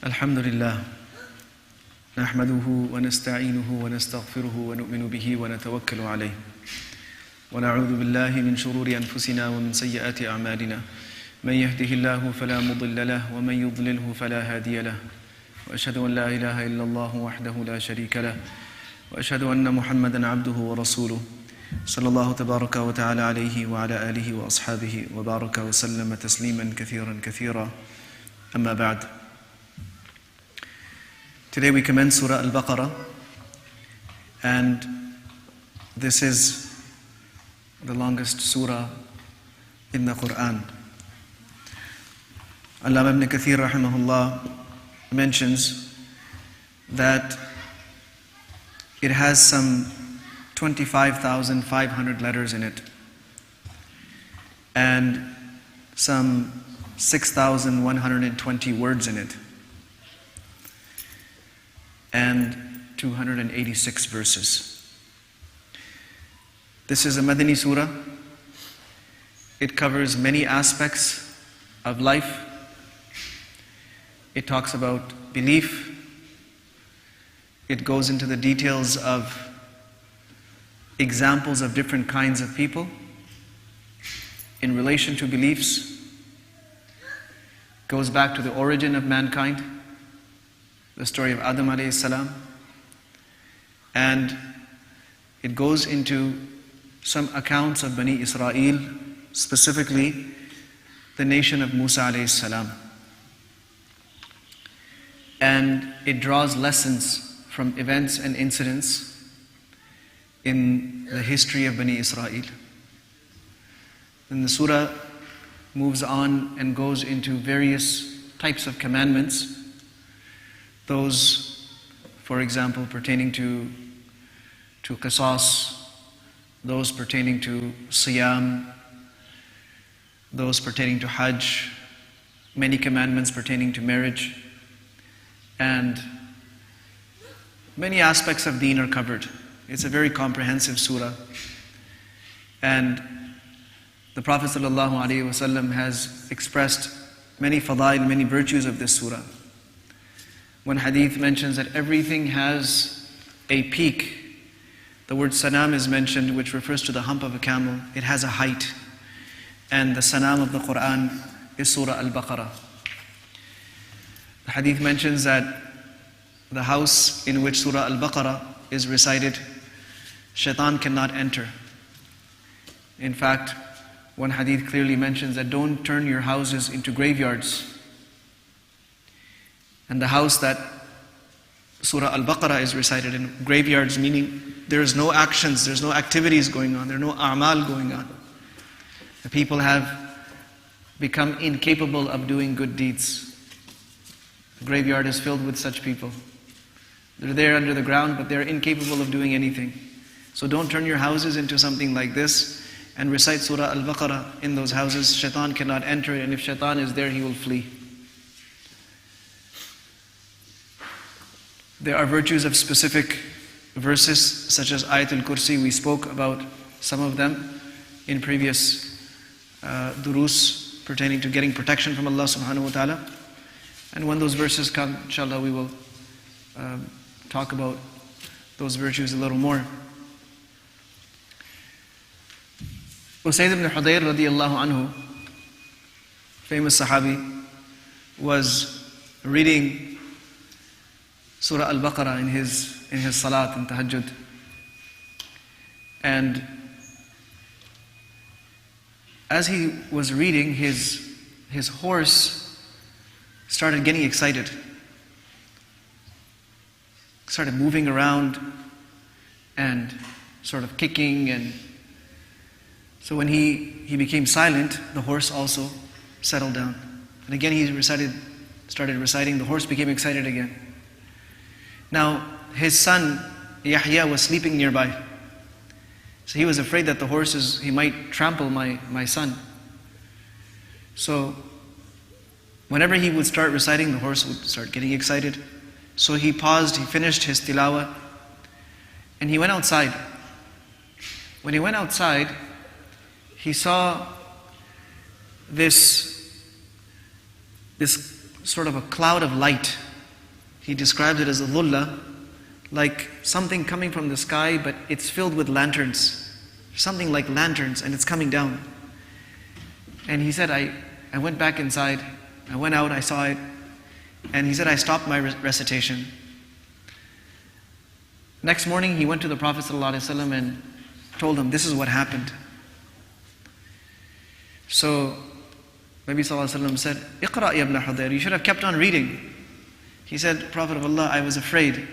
الحمد لله نحمده ونستعينه ونستغفره ونؤمن به ونتوكل عليه ونعوذ بالله من شرور أنفسنا ومن سيئات أعمالنا من يهده الله فلا مضل له ومن يضلله فلا هادي له وأشهد أن لا إله إلا الله وحده لا شريك له وأشهد أن محمدا عبده ورسوله صلى الله تبارك وتعالى عليه وعلى آله وأصحابه وبارك وسلم تسليما كثيرا كثيرا أما بعد. Today we commence Surah Al-Baqarah, and this is the longest surah in the Quran. Allama ibn Kathir rahimahullah mentions that it has some 25,500 letters in it and some 6,120 words in it and 286 verses. This is a Madani surah. It covers many aspects of life. It talks about belief. It goes into the details of examples of different kinds of people in relation to beliefs. Goes back to the origin of mankind, the story of Adam alayhi salam, and it goes into some accounts of Bani Israel, specifically the nation of Musa alayhi salam. And it draws lessons from events and incidents in the history of Bani Israel. Then the surah moves on and goes into various types of commandments. Those, for example, pertaining to qisas, those pertaining to siyam, those pertaining to hajj, many commandments pertaining to marriage, and many aspects of deen are covered. It's a very comprehensive surah. And the Prophet ﷺ has expressed many fadail, many virtues of this surah. One hadith mentions that everything has a peak. The word sanam is mentioned, which refers to the hump of a camel. It has a height. And the sanam of the Quran is Surah Al-Baqarah. The hadith mentions that the house in which Surah Al-Baqarah is recited, shaitan cannot enter. In fact, one hadith clearly mentions that don't turn your houses into graveyards. And the house that Surah Al-Baqarah is recited in, graveyards meaning there's no actions, there's no activities going on, there are no a'mal going on. The people have become incapable of doing good deeds. The graveyard is filled with such people. They're there under the ground, but they're incapable of doing anything. So don't turn your houses into something like this and recite Surah Al-Baqarah in those houses. Shaitan cannot enter it, and if shaitan is there, he will flee. There are virtues of specific verses, such as Ayatul Kursi. We spoke about some of them in previous durus pertaining to getting protection from Allah subhanahu wa ta'ala. And when those verses come, inshallah, we will talk about those virtues a little more. Usayd ibn Hudayr radiyallahu anhu, famous sahabi, was reading Surah Al-Baqarah in his salat and tahajjud. And as he was reading, his horse started getting excited. Started moving around and sort of kicking, and so when he became silent, the horse also settled down. And again he started reciting, the horse became excited again. Now, his son, Yahya, was sleeping nearby. So he was afraid that the horse he might trample my son. So, whenever he would start reciting, the horse would start getting excited. So he paused, he finished his tilawah, and he went outside. When he went outside, he saw this sort of a cloud of light he describes it as a dhulla, like something coming from the sky, but it's filled with lanterns. Something like lanterns, and it's coming down. And he said, I went back inside, I went out, I saw it, and he said, I stopped my recitation. Next morning, he went to the Prophet ﷺ and told him, this is what happened. So, Nabi ﷺ said, Iqra ya ibn Hudayr, you should have kept on reading. He said, Prophet of Allah, I was afraid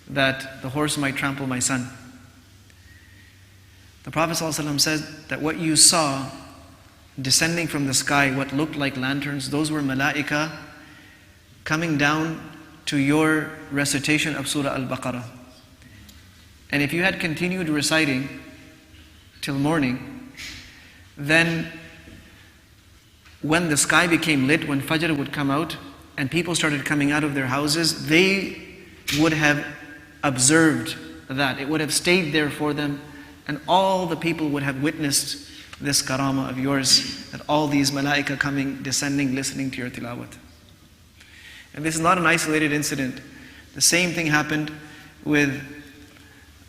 that the horse might trample my son. The Prophet ﷺ said that what you saw descending from the sky, what looked like lanterns, those were malaika coming down to your recitation of Surah Al-Baqarah. And if you had continued reciting till morning, then when the sky became lit, when Fajr would come out and people started coming out of their houses, they would have observed that. It would have stayed there for them, and all the people would have witnessed this karama of yours, that all these malaika coming, descending, listening to your tilawat. And this is not an isolated incident. The same thing happened with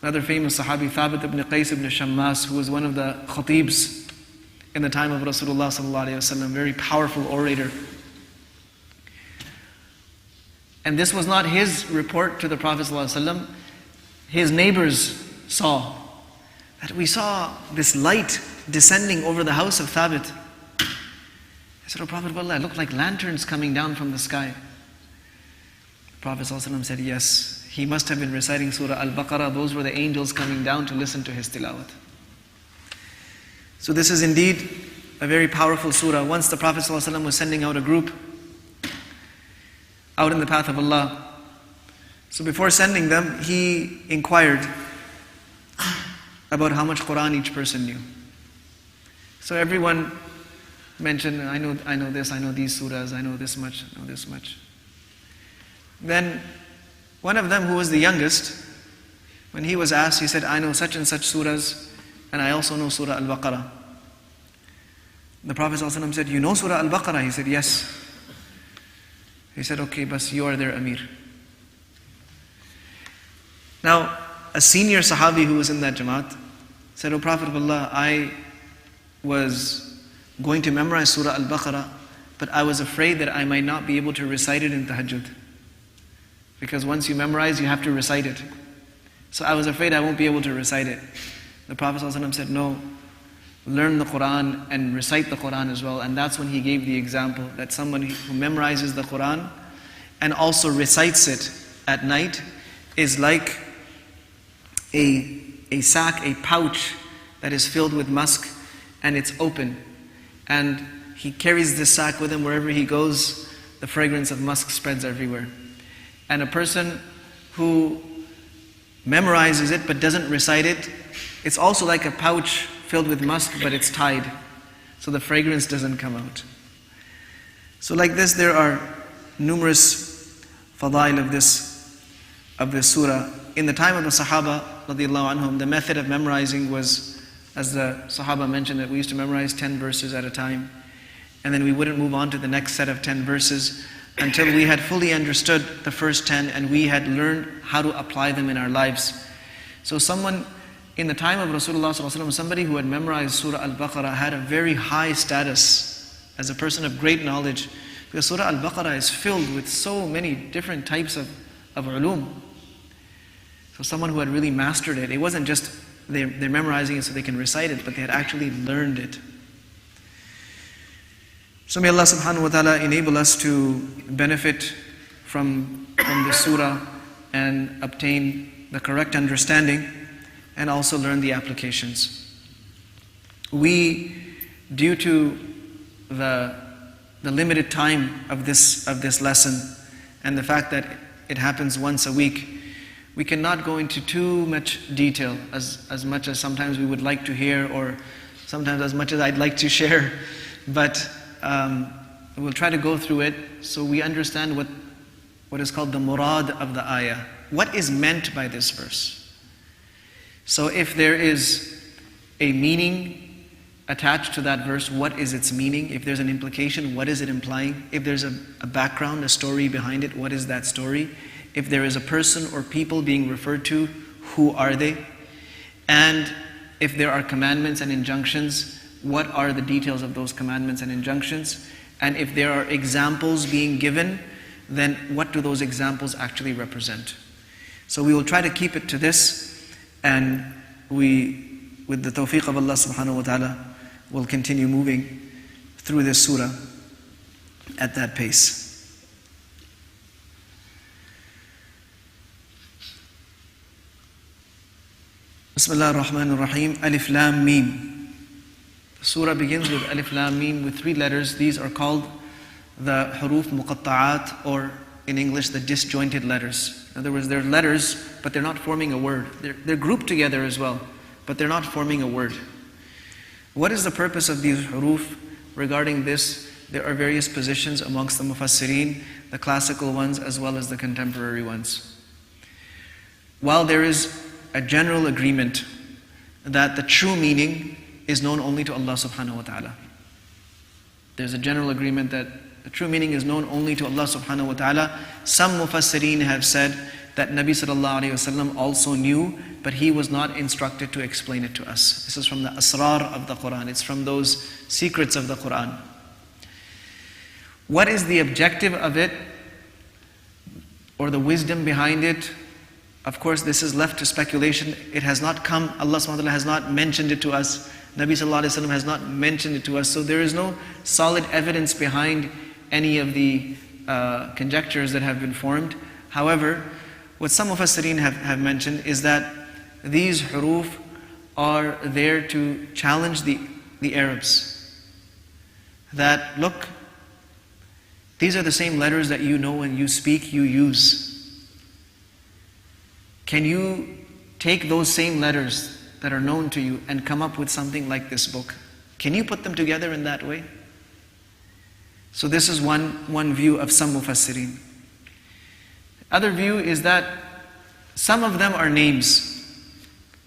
another famous Sahabi, Thabit ibn Qais ibn Shammas, who was one of the khatibs in the time of Rasulullah sallallahu alaihi wasallam, very powerful orator. And this was not his report to the Prophet sallallahu alaihi wasallam. His neighbors saw that we saw this light descending over the house of Thabit. I said, "O Prophet of Allah, it looked like lanterns coming down from the sky." The Prophet sallallahu alaihi wasallam said, "Yes, he must have been reciting Surah Al-Baqarah. Those were the angels coming down to listen to his tilawat." So this is indeed a very powerful surah. Once the Prophet ﷺ was sending out a group out in the path of Allah. So before sending them, he inquired about how much Quran each person knew. So everyone mentioned, I know this, I know these surahs, I know this much, I know this much. Then one of them, who was the youngest, when he was asked, he said, I know such and such surahs, and I also know Surah Al-Baqarah. The Prophet ﷺ said, you know Surah Al-Baqarah? He said, yes. He said, okay, but you are their Amir. Now, a senior Sahabi who was in that Jamaat said, O Prophet of Allah, I was going to memorize Surah Al-Baqarah, but I was afraid that I might not be able to recite it in Tahajjud. Because once you memorize, you have to recite it. So I was afraid I won't be able to recite it. The Prophet ﷺ said, no, learn the Quran and recite the Quran as well. And that's when he gave the example that someone who memorizes the Quran and also recites it at night is like a sack, a pouch that is filled with musk, and it's open. And he carries this sack with him wherever he goes. The fragrance of musk spreads everywhere. And a person who memorizes it but doesn't recite it, it's also like a pouch filled with musk, but it's tied, so the fragrance doesn't come out. So like this, there are numerous fadail of this surah. In the time of the Sahaba, radiallahu anhum, the method of memorizing was, as the Sahaba mentioned, that we used to memorize 10 verses at a time, and then we wouldn't move on to the next set of 10 verses until we had fully understood the first 10 and we had learned how to apply them in our lives. So someone in the time of Rasulullah ﷺ, somebody who had memorized Surah Al-Baqarah had a very high status as a person of great knowledge, because Surah Al-Baqarah is filled with so many different types of ulum. So someone who had really mastered it, it wasn't just they're memorizing it so they can recite it, but they had actually learned it. So may Allah subhanahu wa ta'ala enable us to benefit from this surah and obtain the correct understanding, and also learn the applications. We, due to the limited time of this lesson and the fact that it happens once a week, we cannot go into too much detail, as much as sometimes we would like to hear, or sometimes as much as I'd like to share. But we'll try to go through it so we understand what is called the murad of the ayah. What is meant by this verse? So if there is a meaning, attached to that verse, what is its meaning? If there's an implication, what is it implying? If there's a background, a story behind it, what is that story? If there is a person or people being referred to, who are they? And if there are commandments and injunctions, what are the details of those commandments and injunctions? And if there are examples being given, then what do those examples actually represent? So we will try to keep it to this, and we, with the tawfiq of Allah subhanahu wa ta'ala, will continue moving through this surah at that pace. Bismillah ar-Rahman ar-Rahim. Alif Lam Mim. The surah begins with Alif Lam Mim with 3 letters. These are called the huruf muqatta'at, or in English, the disjointed letters. In other words, they're letters, but they're not forming a word. They're grouped together as well, but they're not forming a word. What is the purpose of these huruf? Regarding this, there are various positions amongst the mufassirin, the classical ones as well as the contemporary ones. While there is a general agreement that the true meaning is known only to Allah subhanahu wa ta'ala. There's a general agreement that the true meaning is known only to Allah subhanahu wa ta'ala. Some mufassirin have said that Nabi sallallahu alayhi wasallam also knew, but he was not instructed to explain it to us. This is from the asrar of the Quran. It's from those secrets of the Quran. What is the objective of it, or the wisdom behind it? Of course, this is left to speculation. It has not come, Allah subhanahu wa ta'ala has not mentioned it to us. Nabi sallallahu alayhi wasallam has not mentioned it to us. So there is no solid evidence behind any of the conjectures that have been formed. However, what some mufassirin have mentioned is that these huruf are there to challenge the Arabs. That, look, these are the same letters that you know when you speak, you use. Can you take those same letters that are known to you and come up with something like this book? Can you put them together in that way? So this is one view of some mufassirin. Other view is that some of them are names.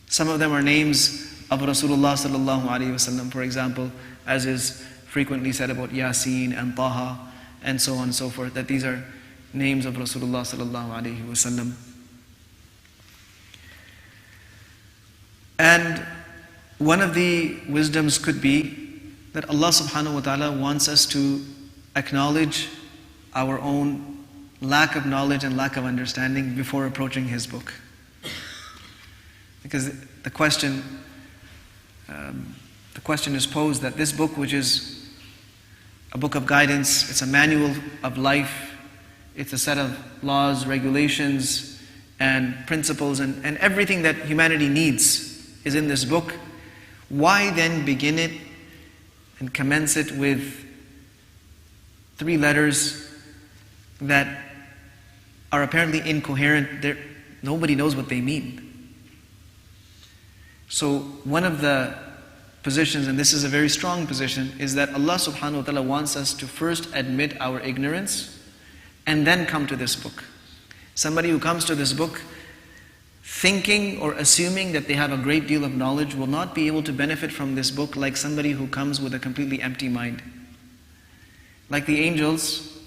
Some of them are names of Rasulullah sallallahu alaihi wasallam, for example, as is frequently said about Yasin and Taha and so on and so forth, that these are names of Rasulullah sallallahu alaihi wasallam. And one of the wisdoms could be that Allah subhanahu wa ta'ala wants us to acknowledge our own lack of knowledge and lack of understanding before approaching His book. Because the question is posed that this book, which is a book of guidance, it's a manual of life, it's a set of laws, regulations, and principles, and everything that humanity needs is in this book. Why then begin it and commence it with 3 letters that are apparently incoherent? Nobody knows what they mean. So one of the positions, and this is a very strong position, is that Allah subhanahu wa ta'ala wants us to first admit our ignorance and then come to this book. Somebody who comes to this book thinking or assuming that they have a great deal of knowledge will not be able to benefit from this book like somebody who comes with a completely empty mind. Like the angels,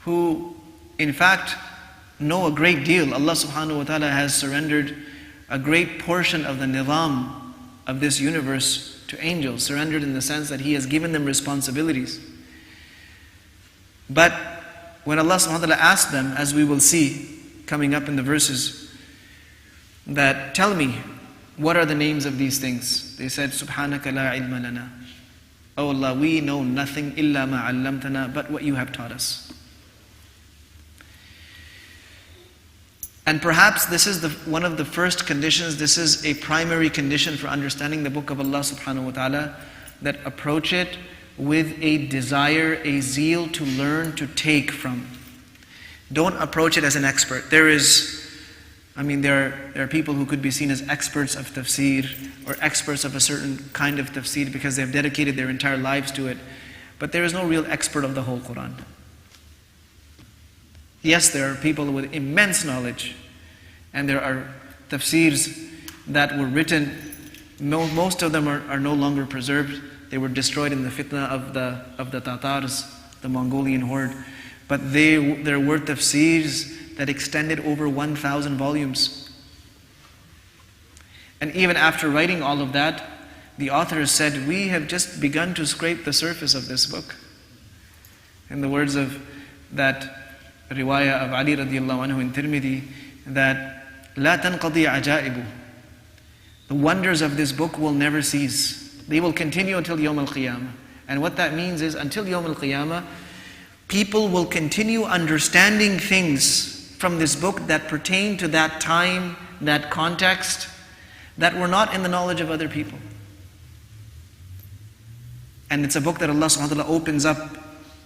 who in fact know a great deal. Allah subhanahu wa ta'ala has surrendered a great portion of the nizam of this universe to angels, surrendered in the sense that He has given them responsibilities. But when Allah subhanahu wa ta'ala asked them, as we will see coming up in the verses, that tell me, what are the names of these things? They said, Subhanaka la ilma lana. Oh Allah, we know nothing illa ma 'allamtana, but what you have taught us. And perhaps this is one of the first conditions, this is a primary condition for understanding the book of Allah subhanahu wa ta'ala, that approach it with a desire, a zeal to learn, to take from. Don't approach it as an expert. There are people who could be seen as experts of tafsir or experts of a certain kind of tafsir because they've dedicated their entire lives to it. But there is no real expert of the whole Quran. Yes, there are people with immense knowledge, and there are tafsirs that were written Most of them are no longer preserved. They were destroyed in the fitna of the Tatars, the Mongolian horde. But there were tafsirs that extended over 1,000 volumes. And even after writing all of that, the authors said, we have just begun to scrape the surface of this book. In the words of that riwayah of Ali radiallahu anhu in Tirmidhi, that لا تنقضي عجائبه. The wonders of this book will never cease. They will continue until Yawm al-Qiyamah. And what that means is, until Yawm al-Qiyamah, people will continue understanding things from this book that pertain to that time, that context, that were not in the knowledge of other people. And it's a book that Allah subhanahu wa ta'ala opens up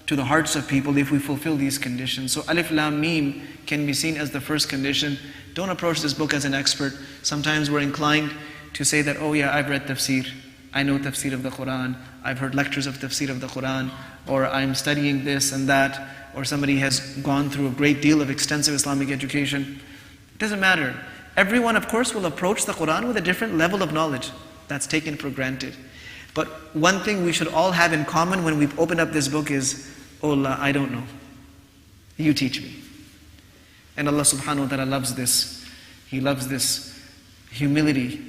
to the hearts of people if we fulfill these conditions. So Alif Lam Mim can be seen as the first condition. Don't approach this book as an expert. Sometimes we're inclined to say that, oh yeah, I've read tafsir. I know tafsir of the Quran. I've heard lectures of tafsir of the Quran. Or I'm studying this and that. Or somebody has gone through a great deal of extensive Islamic education. It doesn't matter. Everyone, of course, will approach the Quran with a different level of knowledge. That's taken for granted. But one thing we should all have in common when we've opened up this book is, oh Allah, I don't know. You teach me. And Allah subhanahu wa ta'ala loves this. He loves this humility,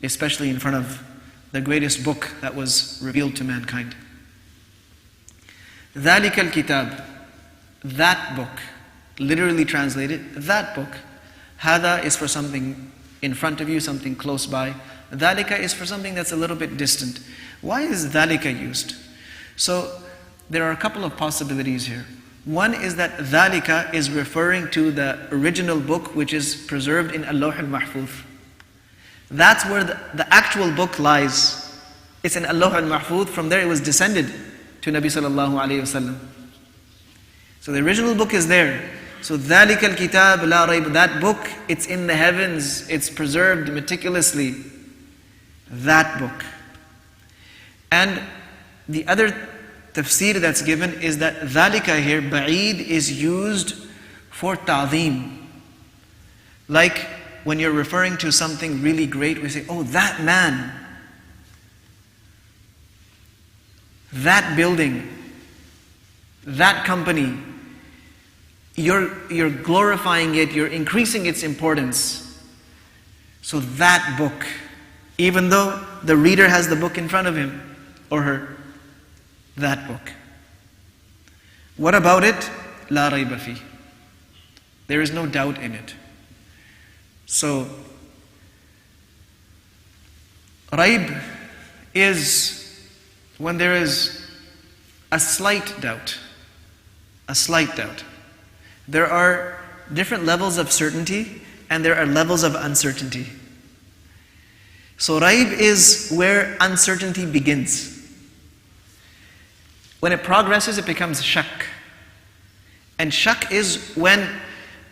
especially in front of the greatest book that was revealed to mankind. ذَلِكَ الْكِتَابِ. That book. Literally translated, that book. Hada is for something in front of you, something close by. Dhalika is for something that's a little bit distant. Why is dhalika used? So there are a couple of possibilities here. One is that dhalika is referring to the original book which is preserved in Al-Lawh al-Mahfuz. That's where the actual book lies. It's in Al-Lawh al-Mahfuz. From there it was descended to Nabi sallallahu alayhi wasallam. So the original book is there. So ذَلِكَ الْكِتَابِ لَا رَيْبَ. That book, it's in the heavens. It's preserved meticulously. That book. And the other tafsir that's given is that ذَلِكَ here, ba'id, is used for ta'zeem. Like when you're referring to something really great, we say, oh, that man, that building, that company, you're glorifying it, you're increasing its importance. So that book, even though the reader has the book in front of him or her, that book. What about it? La rayba fi. There is no doubt in it. So, rayb is when there is a slight doubt. A slight doubt. There are different levels of certainty and there are levels of uncertainty. So rayb is where uncertainty begins. When it progresses, it becomes shak. And shak is when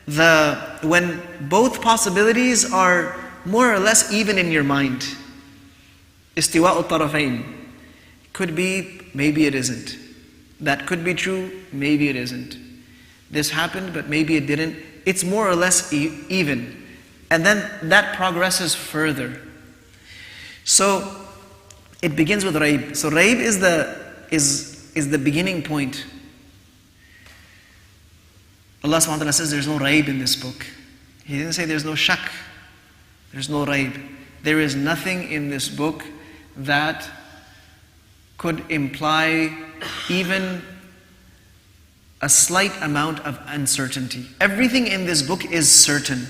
both possibilities are more or less even in your mind. Istiwa'u tarafayn. Could be, maybe it isn't. That could be true, maybe it isn't. This happened, but maybe it didn't. It's more or less even. And then that progresses further. So it begins with rayb. So rayb is the beginning point. Allah subhanahu wa ta'ala says there's no rayb in this book. He didn't say there's no shak. There's no rayb. There is nothing in this book that could imply even a slight amount of uncertainty. Everything in this book is certain.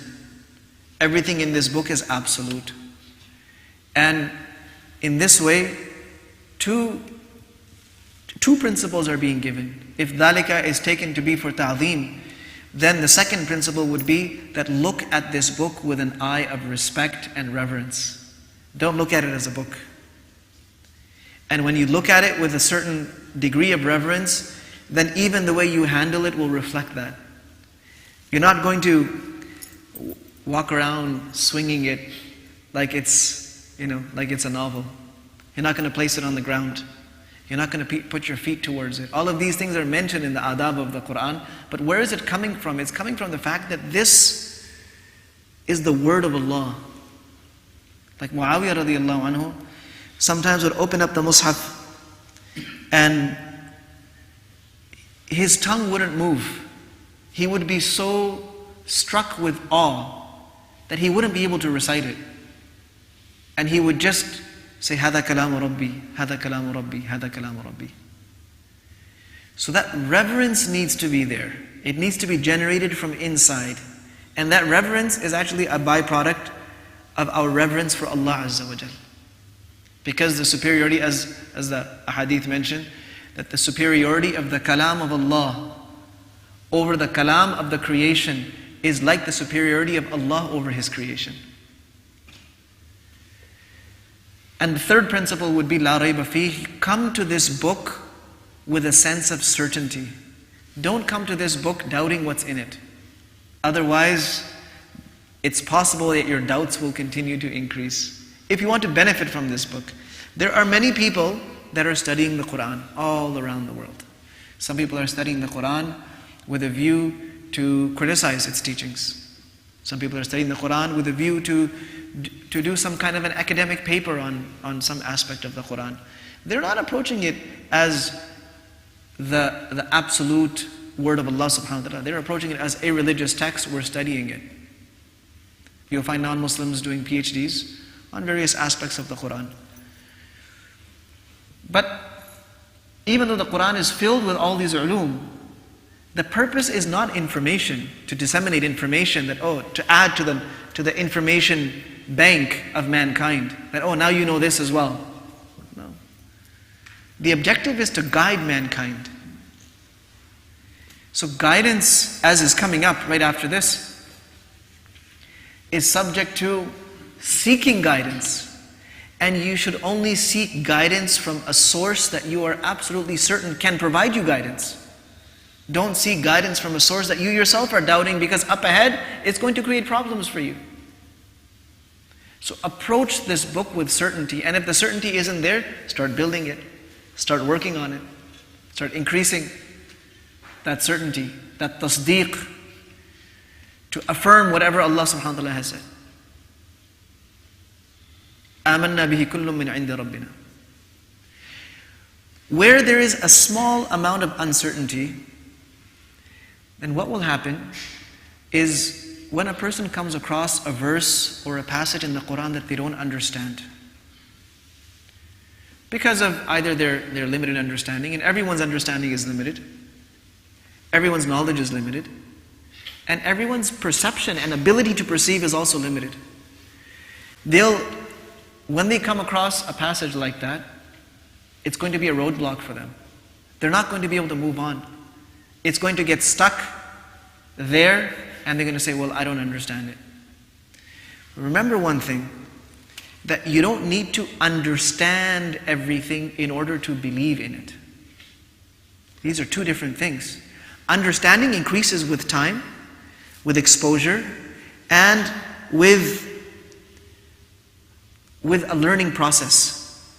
Everything in this book is absolute. And in this way, two principles are being given. If dhalika is taken to be for ta'zeem, then the second principle would be that look at this book with an eye of respect and reverence. Don't look at it as a book. And when you look at it with a certain degree of reverence, then even the way you handle it will reflect that. You're not going to walk around swinging it like it's, like it's a novel. You're not going to place it on the ground. You're not going to put your feet towards it. All of these things are mentioned in the adab of the Quran. But where is it coming from? It's coming from the fact that this is the word of Allah. Like Muawiyah radiallahu anhu sometimes would open up the Mus'haf and his tongue wouldn't move. He would be so struck with awe that he wouldn't be able to recite it. And he would just say, هَذَا كَلَامُ رَبِّي هَذَا كَلَامُ رَبِّي هَذَا كَلَامُ رَبِّي. So that reverence needs to be there. It needs to be generated from inside. And that reverence is actually a byproduct of our reverence for Allah Azza wa Jal. Because the superiority, as the hadith mentioned, that the superiority of the kalam of Allah over the kalam of the creation is like the superiority of Allah over His creation. And the third principle would be la rayba fih. Come to this book with a sense of certainty. Don't come to this book doubting what's in it. Otherwise, it's possible that your doubts will continue to increase. If you want to benefit from this book, there are many people that are studying the Quran all around the world. Some people are studying the Quran with a view to criticize its teachings. Some people are studying the Quran with a view to do some kind of an academic paper on some aspect of the Quran. They're not approaching it as the absolute word of Allah subhanahu wa ta'ala. They're approaching it as a religious text. We're studying it. You'll find non-Muslims doing PhDs on various aspects of the Quran. But even though the Quran is filled with all these ulum, the purpose is not information, to disseminate information that, to add to the information bank of mankind, that, now you know this as well. No. The objective is to guide mankind. So guidance, as is coming up right after this, is subject to seeking guidance. And you should only seek guidance from a source that you are absolutely certain can provide you guidance. Don't seek guidance from a source that you yourself are doubting, because up ahead, it's going to create problems for you. So approach this book with certainty. And if the certainty isn't there, start building it. Start working on it. Start increasing that certainty, that tasdeeq, to affirm whatever Allah subhanahu wa ta'ala has said. آمَنَّا بِهِ كُلٌّ مِّنْ عِنْدِ رَبِّنَا. Where there is a small amount of uncertainty, then what will happen is when a person comes across a verse or a passage in the Quran that they don't understand, because of either their limited understanding, and everyone's understanding is limited, everyone's knowledge is limited, and everyone's perception and ability to perceive is also limited. When they come across a passage like that, it's going to be a roadblock for them. They're not going to be able to move on. It's going to get stuck there, and they're going to say, well, I don't understand it. Remember one thing, that you don't need to understand everything in order to believe in it. These are two different things. Understanding increases with time, with exposure, and with a learning process.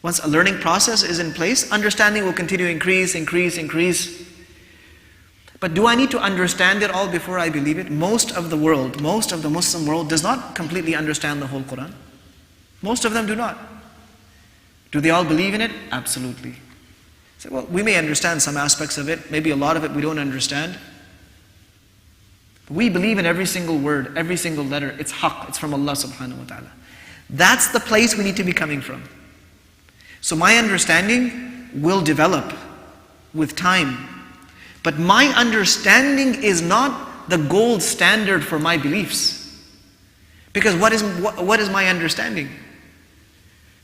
Once a learning process is in place, understanding will continue to increase. But do I need to understand it all before I believe it? Most of the Muslim world does not completely understand the whole Quran. Most of them do not. Do they all believe in it? Absolutely. So, well, we may understand some aspects of it, maybe a lot of it we don't understand. We believe in every single word, every single letter. It's haqq, it's from Allah subhanahu wa ta'ala. That's the place we need to be coming from. So my understanding will develop with time. But my understanding is not the gold standard for my beliefs. Because what is my understanding?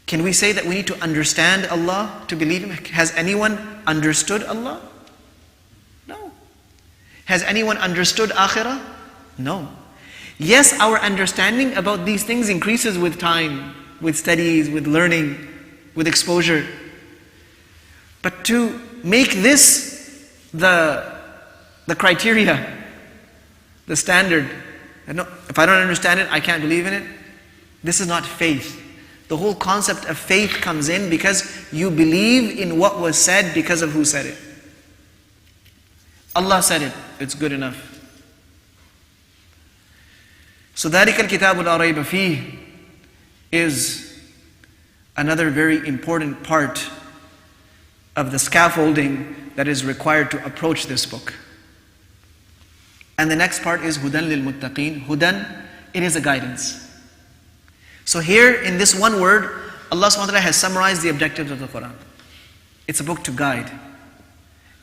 Can we say that we need to understand Allah to believe Him? Has anyone understood Allah? No. Has anyone understood Akhirah? No. Yes, our understanding about these things increases with time, with studies, with learning, with exposure. But to make this the criteria, the standard, if I don't understand it, I can't believe in it, this is not faith. The whole concept of faith comes in because you believe in what was said because of who said it. Allah said it, it's good enough. So ذَلِكَ الْكِتَابُ لَا رَيْبَ فِيهِ is another very important part of the scaffolding that is required to approach this book. And the next part is Hudan lil Muttaqeen. Hudan, it is a guidance. So here in this one word, Allah subhanahu wa ta'ala has summarized the objectives of the Quran. It's a book to guide.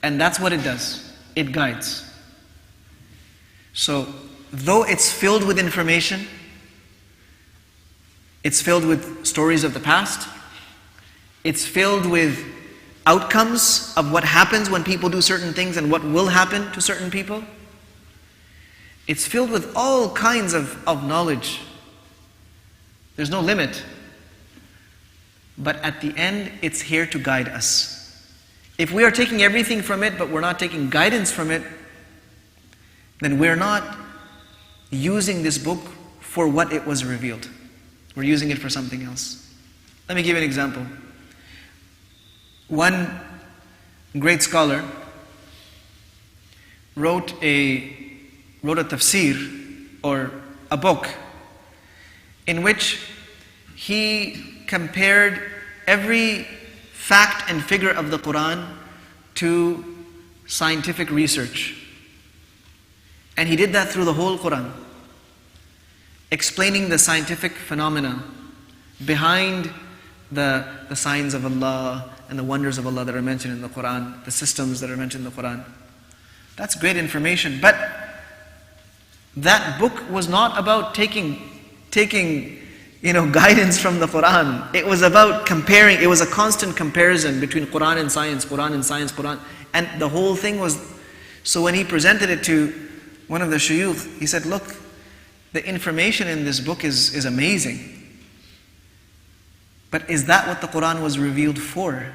And that's what it does. It guides. So, though it's filled with information, it's filled with stories of the past, it's filled with outcomes of what happens when people do certain things and what will happen to certain people. It's filled with all kinds of knowledge. There's no limit. But at the end, it's here to guide us. If we are taking everything from it, but we're not taking guidance from it, then we're not using this book for what it was revealed. We're using it for something else. Let me give you an example. One great scholar wrote a tafsir, or a book, in which he compared every fact and figure of the Quran to scientific research. And he did that through the whole Quran, explaining the scientific phenomena behind the signs of Allah and the wonders of Allah that are mentioned in the Quran, the systems that are mentioned in the Quran. That's great information. But that book was not about taking guidance from the Quran. It was about comparing. It was a constant comparison between Quran and science, Quran and science, Quran. And the whole thing was, so when he presented it to one of the shuyukh, he said, look, the information in this book is amazing. But is that what the Quran was revealed for?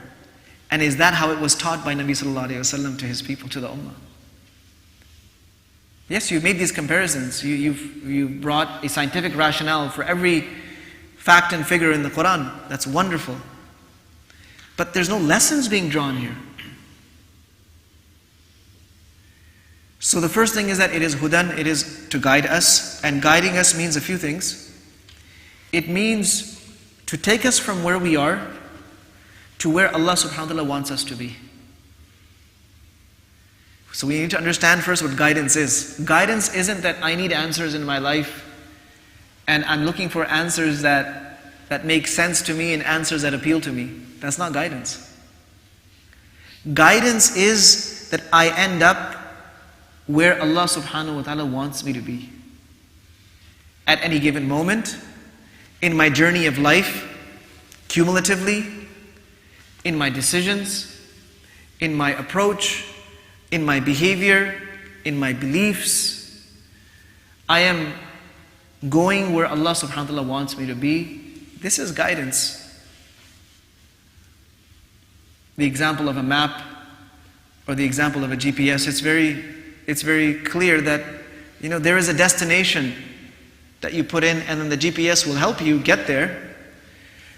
And is that how it was taught by Nabi sallallahu alayhi wasallam to his people, to the ummah? Yes, you've made these comparisons. You've brought a scientific rationale for every fact and figure in the Quran. That's wonderful. But there's no lessons being drawn here. So the first thing is that it is hudan, it is to guide us. And guiding us means a few things. It means to take us from where we are to where Allah subhanahu wa ta'ala wants us to be. So we need to understand first what guidance is. Guidance isn't that I need answers in my life and I'm looking for answers that make sense to me and answers that appeal to me. That's not guidance. Guidance is that I end up where Allah subhanahu wa ta'ala wants me to be. At any given moment, in my journey of life, cumulatively, in my decisions, in my approach, in my behavior, in my beliefs, I am going where Allah subhanahu wa ta'ala wants me to be. This is guidance. The example of a map or the example of a GPS, it's very clear that there is a destination that you put in and then the GPS will help you get there.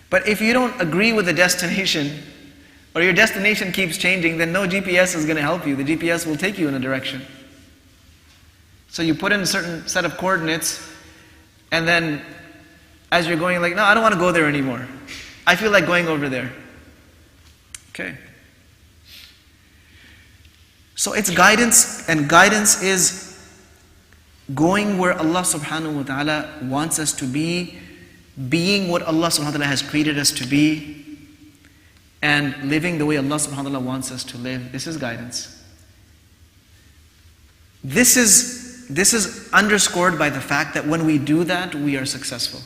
But if you don't agree with the destination, or your destination keeps changing, then no GPS is going to help you. The GPS will take you in a direction. So you put in a certain set of coordinates, and then as you're going, like, no, I don't want to go there anymore. I feel like going over there. Okay. So it's guidance, and guidance is going where Allah subhanahu wa ta'ala wants us to be, being what Allah subhanahu wa ta'ala has created us to be, and living the way Allah subhanahu wa ta'ala wants us to live. This is guidance. This is underscored by the fact that when we do that, we are successful.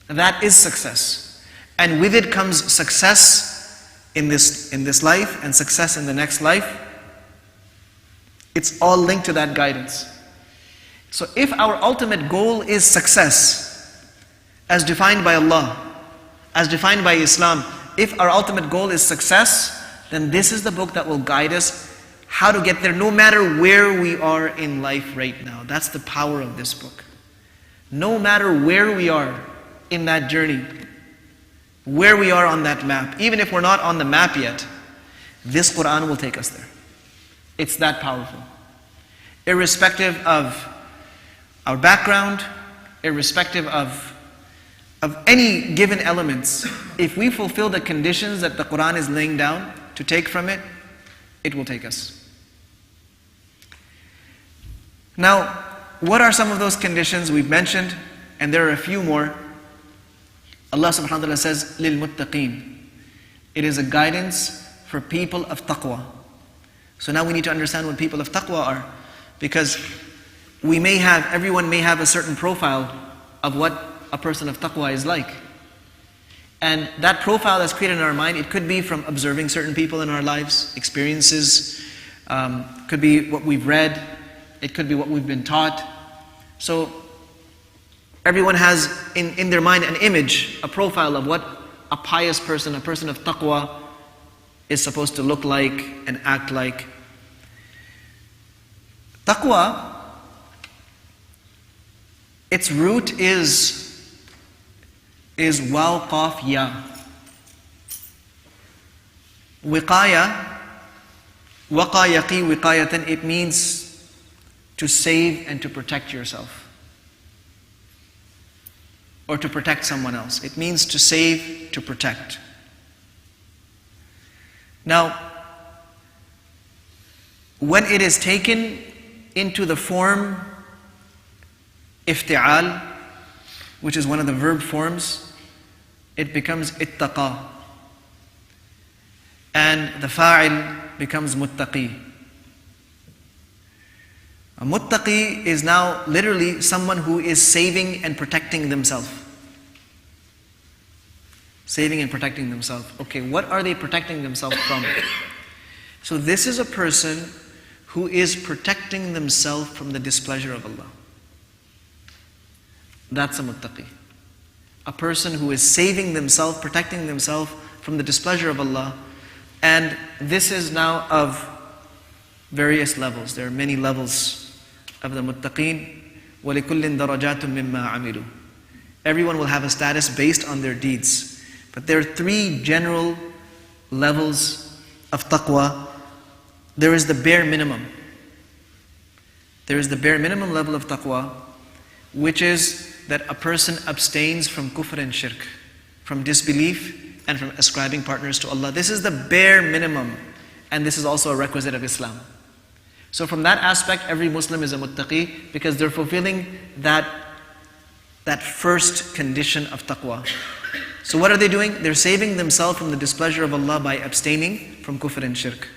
That is success. And with it comes success in this life and success in the next life. It's all linked to that guidance. So if our ultimate goal is success, as defined by Allah, as defined by Islam, if our ultimate goal is success, then this is the book that will guide us how to get there, no matter where we are in life right now. That's the power of this book. No matter where we are in that journey, where we are on that map, even if we're not on the map yet, this Quran will take us there. It's that powerful. Irrespective of our background, irrespective of of any given elements, if we fulfill the conditions that the Quran is laying down to take from it, it will take us. Now, what are some of those conditions we've mentioned? And there are a few more. Allah subhanahu wa ta'ala says, لِلْمُتَّقِينَ. It is a guidance for people of taqwa. So now we need to understand what people of taqwa are. Because everyone may have a certain profile of what a person of taqwa is like. And that profile that's created in our mind, it could be from observing certain people in our lives, experiences, could be what we've read, it could be what we've been taught. So everyone has in their mind an image, a profile of what a pious person, a person of taqwa is supposed to look like and act like. Taqwa, its root is waw qaf ya. Wiqaya, waqa yaqi wiqayatan, it means to save and to protect yourself. Or to protect someone else. It means to save, to protect. Now, when it is taken into the form ifti'al, which is one of the verb forms, it becomes ittaqa. And the fa'il becomes muttaqi. A muttaqi is now literally someone who is saving and protecting themselves. Saving and protecting themselves. Okay, what are they protecting themselves from? So this is a person who is protecting themselves from the displeasure of Allah. That's a muttaqi. A person who is saving themselves, protecting themselves from the displeasure of Allah. And this is now of various levels. There are many levels of the muttaqeen. وَلِكُلٍّ دَرَجَاتٌ مِمَّا عَمِلُوا. Everyone will have a status based on their deeds. But there are three general levels of taqwa. There is the bare minimum. There is the bare minimum level of taqwa, which is that a person abstains from kufr and shirk, from disbelief and from ascribing partners to Allah. This is the bare minimum, and this is also a requisite of Islam. So from that aspect, every Muslim is a muttaqi because they're fulfilling that first condition of taqwa. So what are they doing? They're saving themselves from the displeasure of Allah by abstaining from kufr and shirk.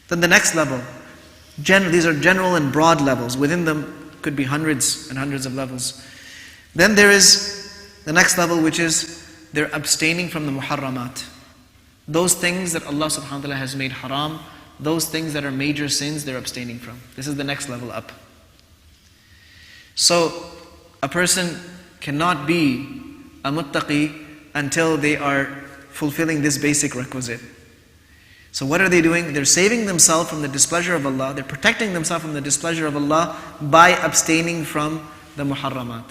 Then the next level, these are general and broad levels. Within them could be hundreds and hundreds of levels. Then there is the next level, which is they're abstaining from the muharramat. Those things that Allah subhanahu wa ta'ala has made haram, those things that are major sins, they're abstaining from. This is the next level up. So a person cannot be a muttaqi until they are fulfilling this basic requisite. So what are they doing? They're saving themselves from the displeasure of Allah. They're protecting themselves from the displeasure of Allah by abstaining from the muharramat.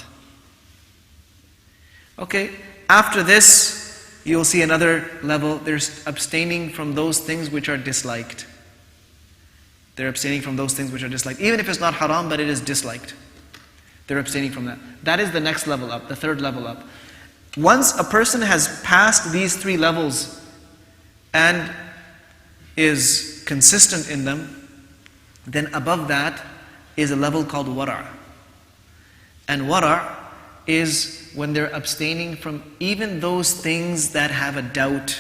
Okay, after this, you'll see another level. They're abstaining from those things which are disliked. They're abstaining from those things which are disliked. Even if it's not haram, but it is disliked. They're abstaining from that. That is the next level up, the third level up. Once a person has passed these three levels and is consistent in them, then above that is a level called wara'. And wara' is when they're abstaining from even those things that have a doubt,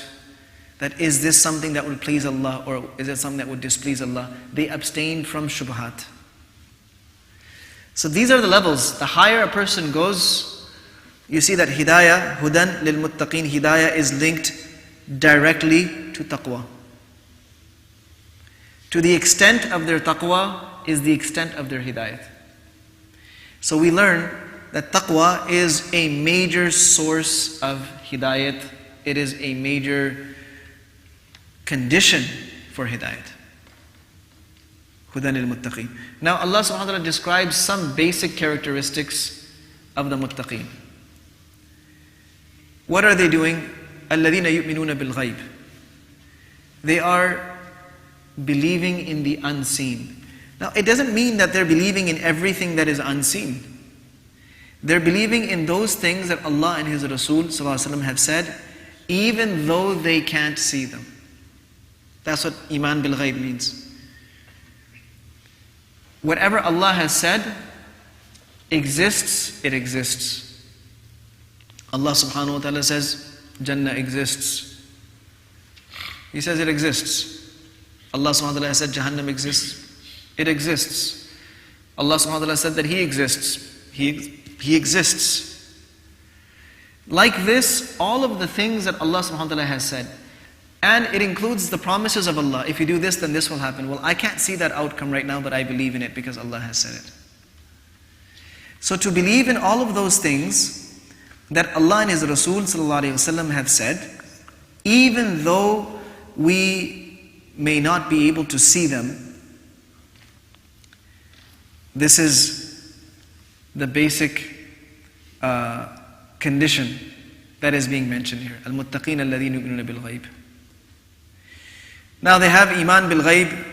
that is this something that would please Allah or is it something that would displease Allah? They abstain from shubhat. So these are the levels. The higher a person goes, you see that hidayah, hudan lil muttaqeen, hidayah is linked directly to taqwa. To the extent of their taqwa is the extent of their hidayat. So we learn that taqwa is a major source of hidayat. It is a major condition for hidayat. Hudan lil muttaqeen. Now Allah subhanahu wa ta'ala describes some basic characteristics of the muttaqeen. What are they doing? الَّذِينَ يُؤْمِنُونَ بِالْغَيْبِ. They are believing in the unseen. Now it doesn't mean that they're believing in everything that is unseen. They're believing in those things that Allah and His Rasul ﷺ have said, even though they can't see them. That's what Iman bil Ghaib means. Whatever Allah has said exists, it exists. Allah subhanahu wa ta'ala says, Jannah exists. He says it exists. Allah subhanahu wa ta'ala said Jahannam exists. It exists. Allah subhanahu wa ta'ala said that He exists. He exists. Like this, all of the things that Allah subhanahu wa ta'ala has said. And it includes the promises of Allah. If you do this, then this will happen. Well, I can't see that outcome right now, but I believe in it because Allah has said it. So to believe in all of those things that Allah and His Rasul ﷺ have said, even though we may not be able to see them, this is the basic condition that is being mentioned here. Al-muttaqeen alladhina yu'minuna bil ghaib. Now they have Iman bil Ghaib,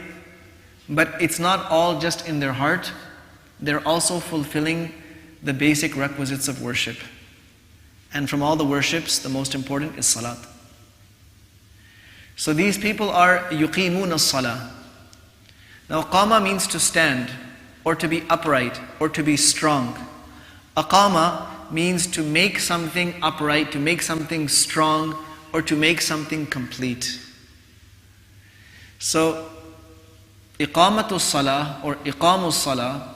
but it's not all just in their heart. They're also fulfilling the basic requisites of worship. And from all the worships, the most important is Salat. So these people are yuqimuna as-salah. Now qama means to stand, or to be upright, or to be strong. Aqama means to make something upright, to make something strong, or to make something complete. So, iqamatul salah or iqamul salah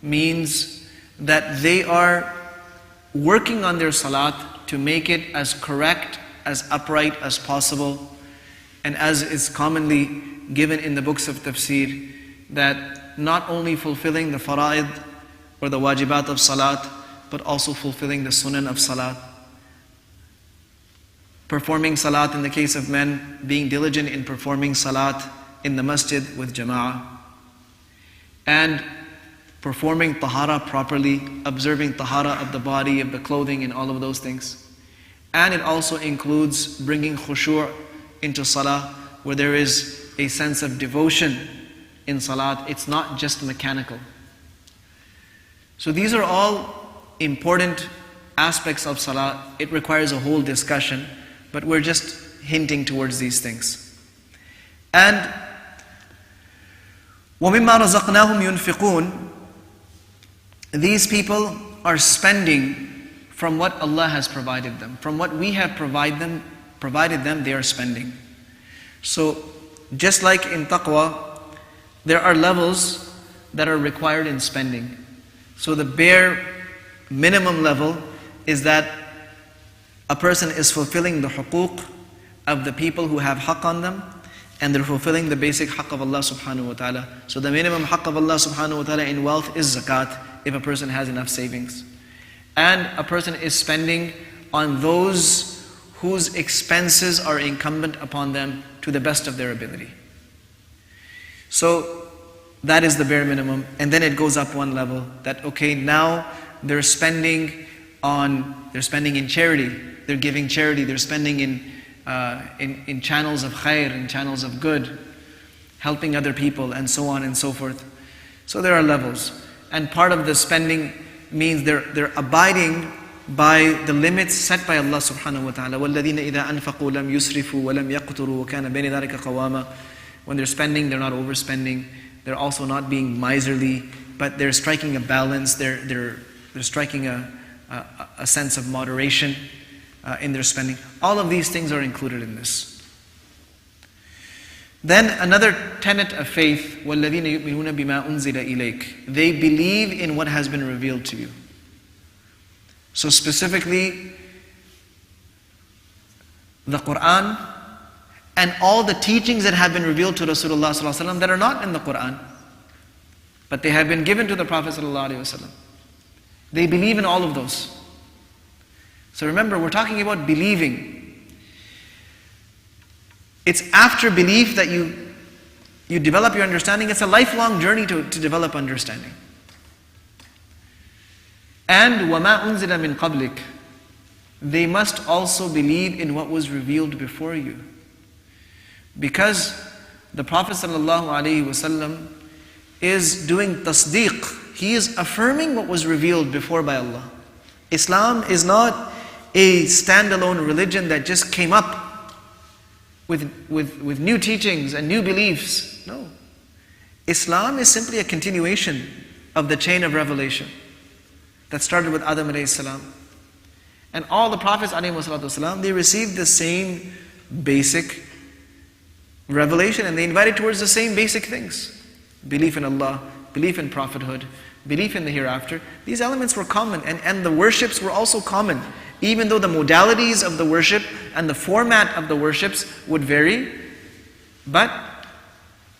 means that they are working on their salat to make it as correct, as upright as possible, and as is commonly given in the books of tafsir, that not only fulfilling the fara'id or the wajibat of salat, but also fulfilling the sunan of salat. Performing salat in the case of men, being diligent in performing salat in the masjid with jama'ah. And performing tahara properly, observing tahara of the body, of the clothing, and all of those things. And it also includes bringing khushu' into salah, where there is a sense of devotion in salat. It's not just mechanical. So these are all important aspects of salat. It requires a whole discussion, but we're just hinting towards these things. And وَمِمَّا رَزَقْنَاهُمْ يُنْفِقُونَ. These people are spending from what Allah has provided them. From what we have provided them, they are spending. So just like in taqwa, there are levels that are required in spending. So the bare minimum level is that a person is fulfilling the huquq of the people who have haqq on them, and they're fulfilling the basic haqq of Allah subhanahu wa ta'ala. So the minimum haqq of Allah subhanahu wa ta'ala in wealth is zakat, if a person has enough savings. And a person is spending on those whose expenses are incumbent upon them to the best of their ability. So that is the bare minimum. And then it goes up one level, that okay, now they're spending in charity. They're giving charity. They're spending in channels of khair, in channels of good, helping other people, and so on and so forth. So there are levels. And part of the spending means they're abiding by the limits set by Allah subhanahu wa ta'ala. وَالَّذِينَ إِذَا أَنفَقُوا لَمْ يُسْرِفُوا وَلَمْ يَقْتُرُوا وَكَانَ بَيْنَ ذَلِكَ قَوَامًا. When they're spending, they're not overspending. They're also not being miserly, but they're striking a balance. They're striking a sense of moderation in their spending. All of these things are included in this. Then another tenet of faith, وَالَّذِينَ يُؤْمِنُونَ بِمَا أُنزِلَ إِلَيْكَ. They believe in what has been revealed to you. So specifically, the Quran and all the teachings that have been revealed to Rasulullah ﷺ that are not in the Quran, but they have been given to the Prophet ﷺ. They believe in all of those. So remember, we're talking about believing. It's after belief that you develop your understanding. It's a lifelong journey to develop understanding. And وَمَا أُنزِلَ مِن قَبْلِكَ. They must also believe in what was revealed before you. Because the Prophet ﷺ is doing tasdeeq. he is affirming what was revealed before by Allah. Islam is not a standalone religion that just came up with new teachings and new beliefs. No. Islam is simply a continuation of the chain of revelation that started with Adam alayhi salam. And all the prophets alayhi salam, they received the same basic revelation, and they invited towards the same basic things. Belief in Allah, belief in prophethood, belief in the hereafter. These elements were common, and the worships were also common. Even though the modalities of the worship and the format of the worships would vary, but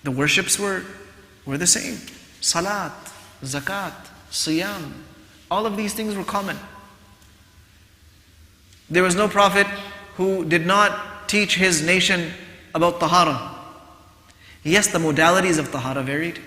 the worships were the same. Salat, zakat, siyam, all of these things were common. There was no prophet who did not teach his nation about tahara. Yes, the modalities of tahara varied.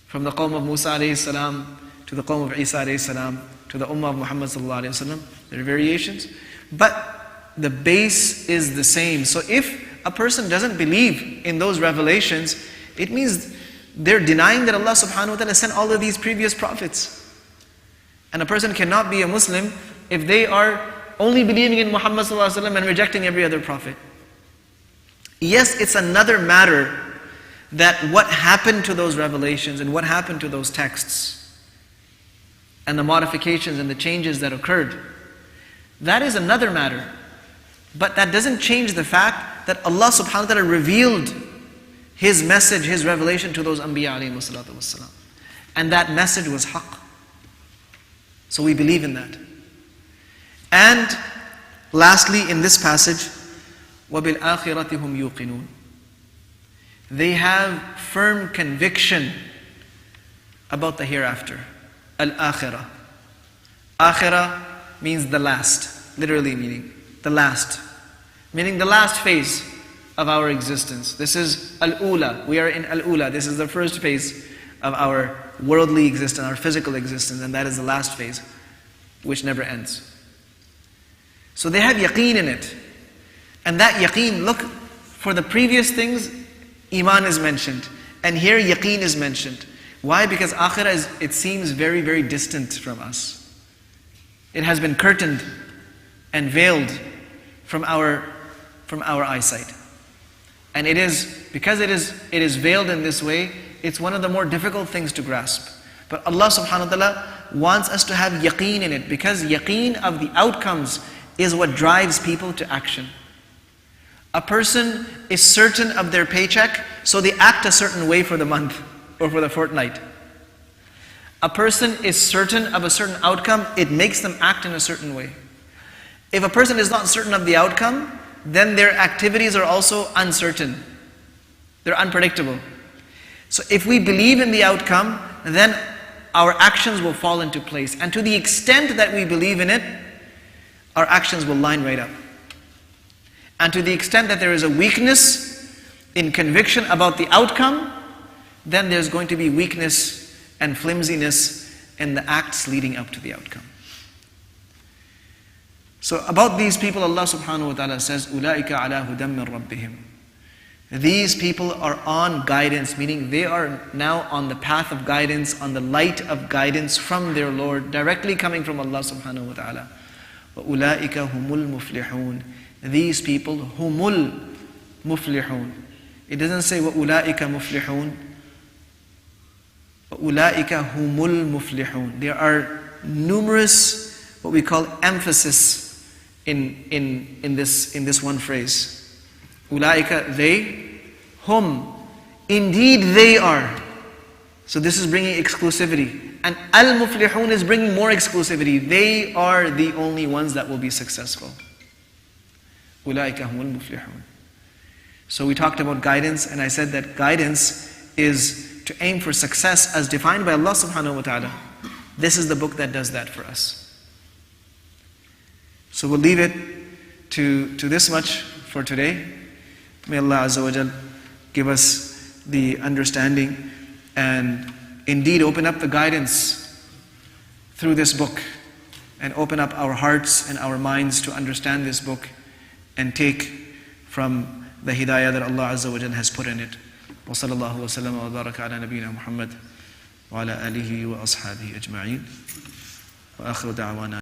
From the qawm of Musa alayhi salam to the qawm of Isa alayhi salam to the ummah of Muhammad sallallahu alayhi wasallam, there are variations. But the base is the same. So if a person doesn't believe in those revelations, it means they're denying that Allah subhanahu wa ta'ala sent all of these previous prophets. And a person cannot be a Muslim if they are only believing in Muhammad sallallahu alayhi wasallam and rejecting every other prophet. Yes, it's another matter that what happened to those revelations and what happened to those texts and the modifications and the changes that occurred, that is another matter. But that doesn't change the fact that Allah subhanahu wa ta'ala revealed His message, His revelation to those Anbiya alayhi salatu wassalam. And that message was haqq. So we believe in that. And lastly, in this passage, وَبِالْآخِرَةِ هُمْ يُوقِنُونَ. They have firm conviction about the hereafter. Al-akhirah. Akhirah means the last, literally meaning the last. Meaning the last phase of our existence. This is al-ula. We are in al-ula. This is the first phase of our worldly existence, our physical existence, and that is the last phase, which never ends. So they have yaqeen in it. And that yaqeen, look, for the previous things, iman is mentioned. And here yaqeen is mentioned. Why? Because akhirah it seems very, very distant from us. It has been curtained and veiled from our eyesight. And it is, because it is veiled in this way, it's one of the more difficult things to grasp. But Allah subhanahu wa ta'ala wants us to have yaqeen in it, because yaqeen of the outcomes is what drives people to action. A person is certain of their paycheck, so they act a certain way for the month or for the fortnight. A person is certain of a certain outcome, it makes them act in a certain way. If a person is not certain of the outcome, then their activities are also uncertain. They're unpredictable. So if we believe in the outcome, then our actions will fall into place. And to the extent that we believe in it, our actions will line right up. And to the extent that there is a weakness in conviction about the outcome, then there's going to be weakness and flimsiness in the acts leading up to the outcome. So about these people, Allah subhanahu wa ta'ala says, أُولَٰئِكَ عَلَىٰ هُدًى مِّن رَبِّهِمْ. These people are on guidance, meaning they are now on the path of guidance, on the light of guidance from their Lord, directly coming from Allah subhanahu wa ta'ala. وَأُولَٰئِكَ هُمُ الْمُفْلِحُونَ. These people, humul muflihun. It doesn't say وَأُولَٰئِكَ مُفْلِحُونَ. وَأُولَٰئِكَ humul muflihun. There are numerous what we call emphasis in this one phrase. Ulaika, they, hum, indeed they are. So this is bringing exclusivity. And al-muflihun is bringing more exclusivity. They are the only ones that will be successful. Ulaika humul muflihun. So we talked about guidance, and I said that guidance is to aim for success as defined by Allah subhanahu wa ta'ala. This is the book that does that for us. So we'll leave it to this much for today. May Allah Azza wa Jal give us the understanding and indeed open up the guidance through this book, and open up our hearts and our minds to understand this book and take from the hidayah that Allah Azza wa Jal has put in it. Wa sallallahu wa sallam wa baraka ala nabiyyina Muhammad وعلى آله وأصحابه أجمعين وآخر دعوانا